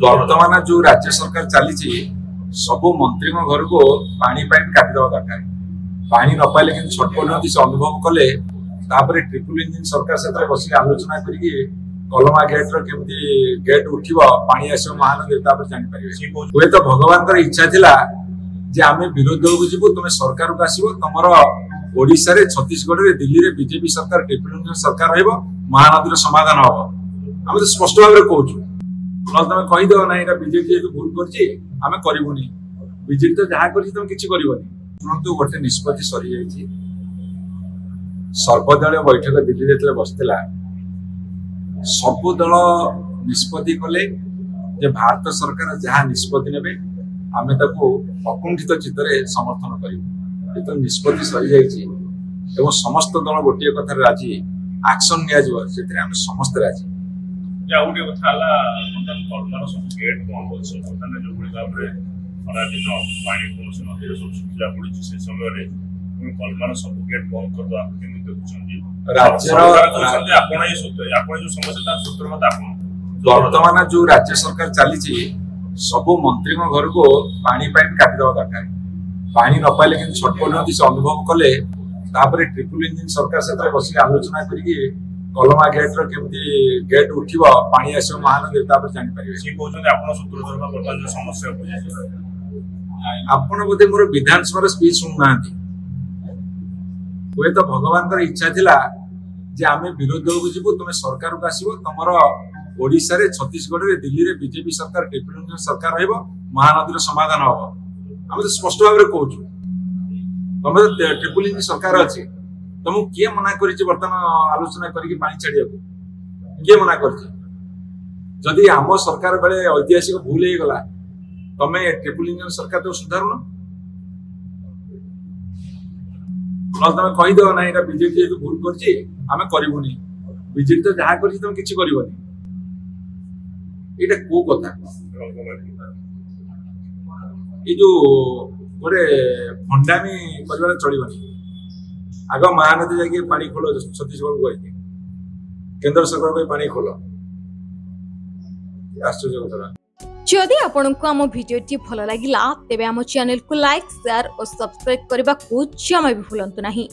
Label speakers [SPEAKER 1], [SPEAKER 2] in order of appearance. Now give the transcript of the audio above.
[SPEAKER 1] वर्तमान जो राज्य सरकार चली सब मंत्री घर को पानी पाइप काटिदेवा दरकार पानी न पाइले कि छटपट से अनुभव कले ट्रिपल इंजिन सरकार से बस आलोचना करके कलमा गेट रमती गेट उठब पानी आस महानदी जापर हुए तो भगवान इच्छा थिला जे आम विरोध दल को जीव तुम सरकार को आसो तुम ओडिशा रे छत्तीसगढ़ रे दिल्ली रे बीजेपी सरकार ट्रिपल इंजिन सरकार रहिबो महानदी समाधान हम आम तो स्पष्ट भाव में कहूँ ना तुम कहीदेव ना यहाँ बीजेपी जो भूल कर बीजेपी तो जहाँ कर तुम किसी शुणु गोटे निष्पत्ति सरी जाइए सर्वदलीय बैठक दिल्ली जो बसला सब दल निष्पत्ति कले भारत सरकार जहाँ निष्पत्ति ने आम अकुंठित चित्त समर्थन करूँ तो निष्पत्ति सरी जाइए समस्त दल गोटे कथार राजी एक्शन निया समस्त राजी
[SPEAKER 2] गोटे कथा कलमार सब गेट बंद अच्छे बर्तमान जो भाव में खरा दिन पानी कौन नदी सब सुखिला पड़ी से समय कलमार सब गेट बंद कर
[SPEAKER 1] वर्तमान जो राज्य सरकार चली सब मंत्री घर को पानी पाइप काटिदेवा दरकार पानी न पाइले कि छटपट से अनुभव कले ट्रिपल इंजिन सरकार से बस आलोचना करके कलमा गेट रमती गेट उठब पानी आस महानदी जापर आपण बोधे मोर विधानसभा स्पीच शुणुना हुए तो भगवान इच्छा थिला जे आम विरोध दल को जीव तुम सरकार को आसो तुम ओडिशा रे छत्तीसगढ़ रे दिल्ली रे बीजेपी सरकार ट्रिपल इंजिन सरकार रहिबो महानदी समाधान हम आम तो स्पष्ट भाव में कहूँ तुम ट्रिपल इंजिन सरकार अच्छे तुमको किए मना कर बर्तमान आलोचना करके पानी छाड़िया किए मना कर आम सरकार बेले ऐतिहासिक भूल हो गला तुम ट्रिपल इंजिन सरकार तो सुधारुन ना तुम कहीदेव ना यहाँ बीजेपी जो भूल कर बीजेपी तो जहाँ कर तुम किसी कर को कथा ये जो गोटे फंडामी कर चलनी आग महानदी जाके पानी खोल छत्तीसगढ़ को कही केंद्र सरकार को पानी खोल आश्चर्य कथा
[SPEAKER 3] जदि आपंक आम भिडी भल लगा तेब आम चैनल को लाइक शेयर और सब्सक्राइब करने को जमा भी भूलु नहीं।